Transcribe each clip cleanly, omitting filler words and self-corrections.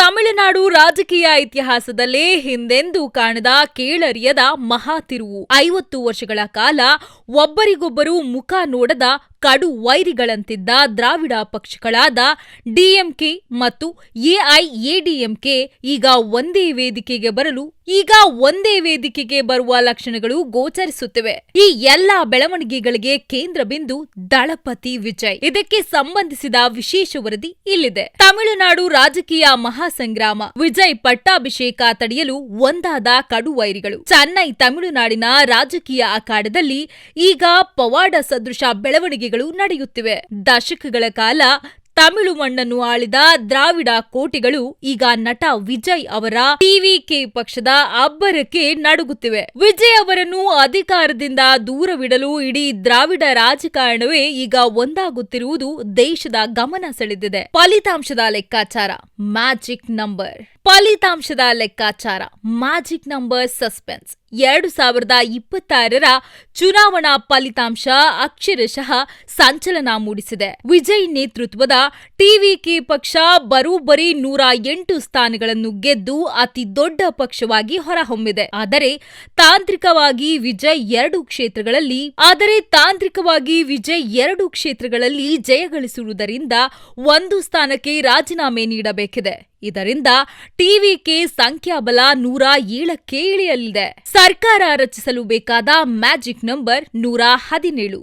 ತಮಿಳುನಾಡು ರಾಜಕೀಯ ಇತಿಹಾಸದಲ್ಲೇ ಹಿಂದೆಂದೂ ಕಾಣದ ಕೇಳರಿಯದ ಮಹಾ ತಿರುವು. 50 ವರ್ಷಗಳ ಕಾಲ ಒಬ್ಬರಿಗೊಬ್ಬರು ಮುಖ ನೋಡದ ಕಡು ವೈರಿಗಳಂತಿದ್ದ ದ್ರಾವಿಡ ಪಕ್ಷಗಳಾದ ಡಿಎಂಕೆ ಮತ್ತು ಎಐಎಡಿಎಂಕೆ ಈಗ ಒಂದೇ ವೇದಿಕೆಗೆ ಬರುವ ಲಕ್ಷಣಗಳು ಗೋಚರಿಸುತ್ತಿವೆ. ಈ ಎಲ್ಲಾ ಬೆಳವಣಿಗೆಗಳಿಗೆ ಕೇಂದ್ರ ಬಿಂದು ದಳಪತಿ ವಿಜಯ್. ಇದಕ್ಕೆ ಸಂಬಂಧಿಸಿದ ವಿಶೇಷ ವರದಿ ಇಲ್ಲಿದೆ. ತಮಿಳುನಾಡು ರಾಜಕೀಯ ಮಹಾಸಂಗ್ರಾಮ. ವಿಜಯ್ ಪಟ್ಟಾಭಿಷೇಕ ತಡೆಯಲು ಒಂದಾದ ಕಡು ವೈರಿಗಳು. ಚೆನ್ನೈ ತಮಿಳುನಾಡಿನ ರಾಜಕೀಯ ಅಖಾಡದಲ್ಲಿ ಈಗ ಪವಾಡ ಸದೃಶ ಬೆಳವಣಿಗೆಗಳು ನಡೆಯುತ್ತಿವೆ. ದಶಕಗಳ ಕಾಲ ತಮಿಳು ಮಣ್ಣನ್ನು ಆಳಿದ ದ್ರಾವಿಡ ಕೋಟೆಗಳು ಈಗ ನಟ ವಿಜಯ್ ಅವರ ಟಿವಿಕೆ ಪಕ್ಷದ ಅಬ್ಬರಕ್ಕೆ ನಡುಗುತ್ತಿವೆ. ವಿಜಯ್ ಅವರನ್ನು ಅಧಿಕಾರದಿಂದ ದೂರವಿಡಲು ಇಡೀ ದ್ರಾವಿಡ ರಾಜಕಾರಣವೇ ಈಗ ಒಂದಾಗುತ್ತಿರುವುದು ದೇಶದ ಗಮನ ಸೆಳೆದಿದೆ. ಫಲಿತಾಂಶದ ಲೆಕ್ಕಾಚಾರ, ಮ್ಯಾಜಿಕ್ ನಂಬರ್ ಸಸ್ಪೆನ್ಸ್. 2026ರ ಚುನಾವಣಾ ಫಲಿತಾಂಶ ಅಕ್ಷರಶಃ ಸಂಚಲನ ಮೂಡಿಸಿದೆ. ವಿಜಯ್ ನೇತೃತ್ವದ ಟಿವಿಕೆ ಪಕ್ಷ ಬರೋಬ್ಬರಿ 108 ಸ್ಥಾನಗಳನ್ನು ಗೆದ್ದು ಅತಿ ದೊಡ್ಡ ಪಕ್ಷವಾಗಿ ಹೊರಹೊಮ್ಮಿದೆ. ಆದರೆ ತಾಂತ್ರಿಕವಾಗಿ ವಿಜಯ್ 2 ಕ್ಷೇತ್ರಗಳಲ್ಲಿ ಜಯಗಳಿಸುವುದರಿಂದ 1 ಸ್ಥಾನಕ್ಕೆ ರಾಜೀನಾಮೆ ನೀಡಬೇಕಿದೆ. ಇದರಿಂದ ಟಿವಿಕೆ ಸಂಖ್ಯಾಬಲ 107ಕ್ಕೆ ಇಳಿಯಲಿದೆ. ಸರ್ಕಾರ ರಚಿಸಲು ಬೇಕಾದ ಮ್ಯಾಜಿಕ್ ನಂಬರ್ 117.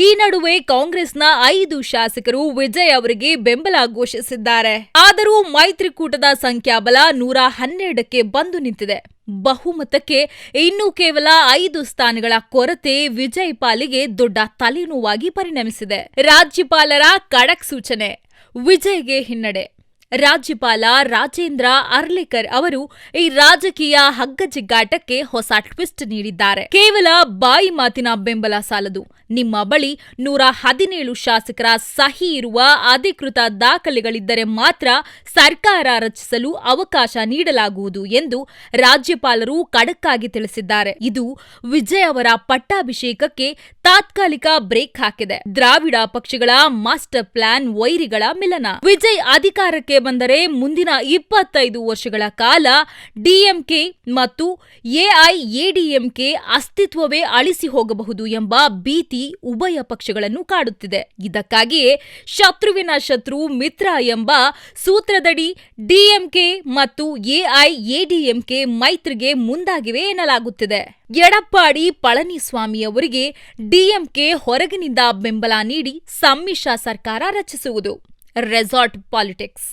ಈ ನಡುವೆ ಕಾಂಗ್ರೆಸ್ನ 5 ಶಾಸಕರು ವಿಜಯ್ ಅವರಿಗೆ ಬೆಂಬಲ ಘೋಷಿಸಿದ್ದಾರೆ. ಆದರೂ ಮೈತ್ರಿಕೂಟದ ಸಂಖ್ಯಾಬಲ 112ಕ್ಕೆ ಬಂದು ನಿಂತಿದೆ. ಬಹುಮತಕ್ಕೆ ಇನ್ನೂ ಕೇವಲ 5 ಸ್ಥಾನಗಳ ಕೊರತೆ ವಿಜಯ್ ಪಾಲಿಗೆ ದೊಡ್ಡ ತಲೆನೋವಾಗಿ ಪರಿಣಮಿಸಿದೆ. ರಾಜ್ಯಪಾಲರ ಖಡಕ್ ಸೂಚನೆ, ವಿಜಯ್ಗೆ ಹಿನ್ನಡೆ. ರಾಜ್ಯಪಾಲ ರಾಜೇಂದ್ರ ಅರ್ಲೇಕರ್ ಅವರು ಈ ರಾಜಕೀಯ ಹಗ್ಗಜಿಗ್ಗಾಟಕ್ಕೆ ಹೊಸ ಟ್ವಿಸ್ಟ್ ನೀಡಿದ್ದಾರೆ. ಕೇವಲ ಬಾಯಿ ಮಾತಿನ ಬೆಂಬಲ ಸಾಲದು. ನಿಮ್ಮ ಬಳಿ 117 ಶಾಸಕರ ಸಹಿ ಇರುವ ಅಧಿಕೃತ ದಾಖಲೆಗಳಿದ್ದರೆ ಮಾತ್ರ ಸರ್ಕಾರ ರಚಿಸಲು ಅವಕಾಶ ನೀಡಲಾಗುವುದು ಎಂದು ರಾಜ್ಯಪಾಲರು ಖಡಕ್ ಆಗಿ ತಿಳಿಸಿದ್ದಾರೆ. ಇದು ವಿಜಯ್ ಅವರ ಪಟ್ಟಾಭಿಷೇಕಕ್ಕೆ ತಾತ್ಕಾಲಿಕ ಬ್ರೇಕ್ ಹಾಕಿದೆ. ದ್ರಾವಿಡ ಪಕ್ಷಗಳ ಮಾಸ್ಟರ್ ಪ್ಲಾನ್ ವೈರಿಗಳ ಮಿಲನ. ವಿಜಯ್ ಅಧಿಕಾರಕ್ಕೆ ಬಂದರೆ ಮುಂದಿನ 25 ವರ್ಷಗಳ ಕಾಲ ಡಿಎಂಕೆ ಮತ್ತು ಎಐಎಡಿಎಂಕೆ ಅಸ್ತಿತ್ವವೇ ಅಳಿಸಿ ಹೋಗಬಹುದು ಎಂಬ ಭೀತಿ ಉಭಯ ಪಕ್ಷಗಳನ್ನು ಕಾಡುತ್ತಿದೆ. ಇದಕ್ಕಾಗಿಯೇ ಶತ್ರುವಿನ ಶತ್ರು ಮಿತ್ರ ಎಂಬ ಸೂತ್ರದಡಿ ಡಿಎಂಕೆ ಮತ್ತು ಎಐಎಡಿಎಂಕೆ ಮೈತ್ರಿಗೆ ಮುಂದಾಗಿವೆ ಎನ್ನಲಾಗುತ್ತಿದೆ. ಎಡಪ್ಪಾಡಿ ಪಳನಿಸ್ವಾಮಿ ಅವರಿಗೆ ಡಿಎಂಕೆ ಹೊರಗಿನಿಂದ ಬೆಂಬಲ ನೀಡಿ ಸಮ್ಮಿಶ್ರ ಸರ್ಕಾರ ರಚಿಸುವುದು. Resort politics.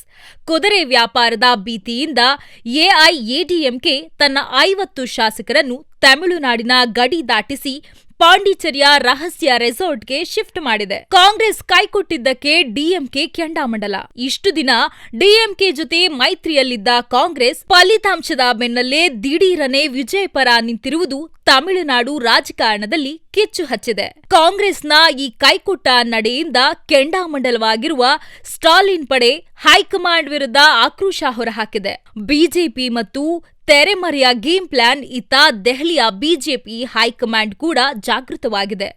ಕುದುರೆ ವ್ಯಾಪಾರದ ಭೀತಿಯಿಂದ ಎಐಎಡಿಎಂಕೆ ತನ್ನ 50 ಶಾಸಕರನ್ನು ತಮಿಳುನಾಡಿನ ಗಡಿ ದಾಟಿಸಿ ಪಾಂಡಿಚೇರಿಯ ರಹಸ್ಯ ರೆಸಾರ್ಟ್ಗೆ ಶಿಫ್ಟ್ ಮಾಡಿದೆ. ಕಾಂಗ್ರೆಸ್ ಕೈಕೊಟ್ಟಿದ್ದಕ್ಕೆ ಡಿಎಂಕೆ ಕೆಂಡಾಮಂಡಲ. ಇಷ್ಟು ದಿನ ಡಿಎಂಕೆ ಜೊತೆ ಮೈತ್ರಿಯಲ್ಲಿದ್ದ ಕಾಂಗ್ರೆಸ್ ಫಲಿತಾಂಶದ ಬೆನ್ನಲ್ಲೇ ದಿಢೀರನೆ ವಿಜಯ್ ಪರ ನಿಂತಿರುವುದು ತಮಿಳುನಾಡು ರಾಜಕಾರಣದಲ್ಲಿ ಕಿಚ್ಚು ಹಚ್ಚಿದೆ. ಕಾಂಗ್ರೆಸ್ನ ಈ ಕೈಕೊಟ್ಟ ನಡೆಯಿಂದ ಕೆಂಡಾಮಂಡಲವಾಗಿರುವ ಸ್ಟಾಲಿನ್ ಪಡೆ ಹೈಕಮಾಂಡ್ ವಿರುದ್ಧ ಆಕ್ರೋಶ ಹೊರಹಾಕಿದೆ. ಬಿಜೆಪಿ ಮತ್ತು ತೆರೆಮರೆಯ ಗೇಮ್ ಪ್ಲಾನ್. ಇತ್ತ ದೆಹಲಿಯ ಬಿಜೆಪಿ ಹೈಕಮಾಂಡ್ ಕೂಡ ಜಾಗೃತವಾಗಿದೆ.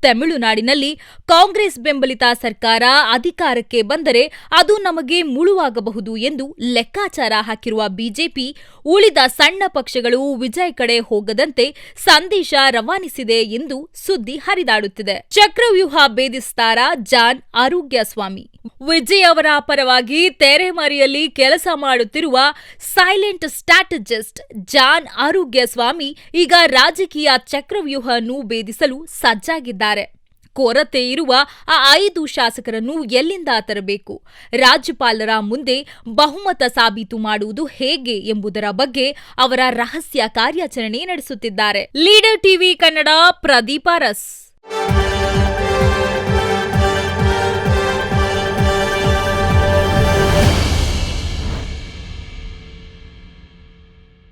ತಮಿಳುನಾಡಿನಲ್ಲಿ ಕಾಂಗ್ರೆಸ್ ಬೆಂಬಲಿತ ಸರ್ಕಾರ ಅಧಿಕಾರಕ್ಕೆ ಬಂದರೆ ಅದು ನಮಗೆ ಮುಳುವಾಗಬಹುದು ಎಂದು ಲೆಕ್ಕಾಚಾರ ಹಾಕಿರುವ ಬಿಜೆಪಿ ಉಳಿದ ಸಣ್ಣ ಪಕ್ಷಗಳು ವಿಜಯ್ ಕಡೆ ಹೋಗದಂತೆ ಸಂದೇಶ ರವಾನಿಸಿದೆ ಎಂದು ಸುದ್ದಿ ಹರಿದಾಡುತ್ತಿದೆ. ಚಕ್ರವ್ಯೂಹ ಭೇದಿಸ್ತಾರ ಜಾನ್ ಆರೋಗ್ಯಸ್ವಾಮಿ. ವಿಜಯ್ ಅವರ ಪರವಾಗಿ ತೆರೆಮರೆಯಲ್ಲಿ ಕೆಲಸ ಮಾಡುತ್ತಿರುವ ಸೈಲೆಂಟ್ ಸ್ಟ್ರಾಟಜಿಸ್ಟ್ ಜಾನ್ ಆರೋಗ್ಯಸ್ವಾಮಿ ಈಗ ರಾಜಕೀಯ ಚಕ್ರವ್ಯೂಹವನ್ನು ಭೇದಿಸಲು ಸಜ್ಜಾಗಿದ್ದಾರೆ. ಕೊರತೆ ಇರುವ ಆ 5 ಶಾಸಕರನ್ನು ಎಲ್ಲಿಂದ ತರಬೇಕು, ರಾಜ್ಯಪಾಲರ ಮುಂದೆ ಬಹುಮತ ಸಾಬೀತು ಮಾಡುವುದು ಹೇಗೆ ಎಂಬುದರ ಬಗ್ಗೆ ಅವರ ರಹಸ್ಯ ಕಾರ್ಯಾಚರಣೆ ನಡೆಸುತ್ತಿದ್ದಾರೆ. Leader TV Kannada Pradeepa Aras.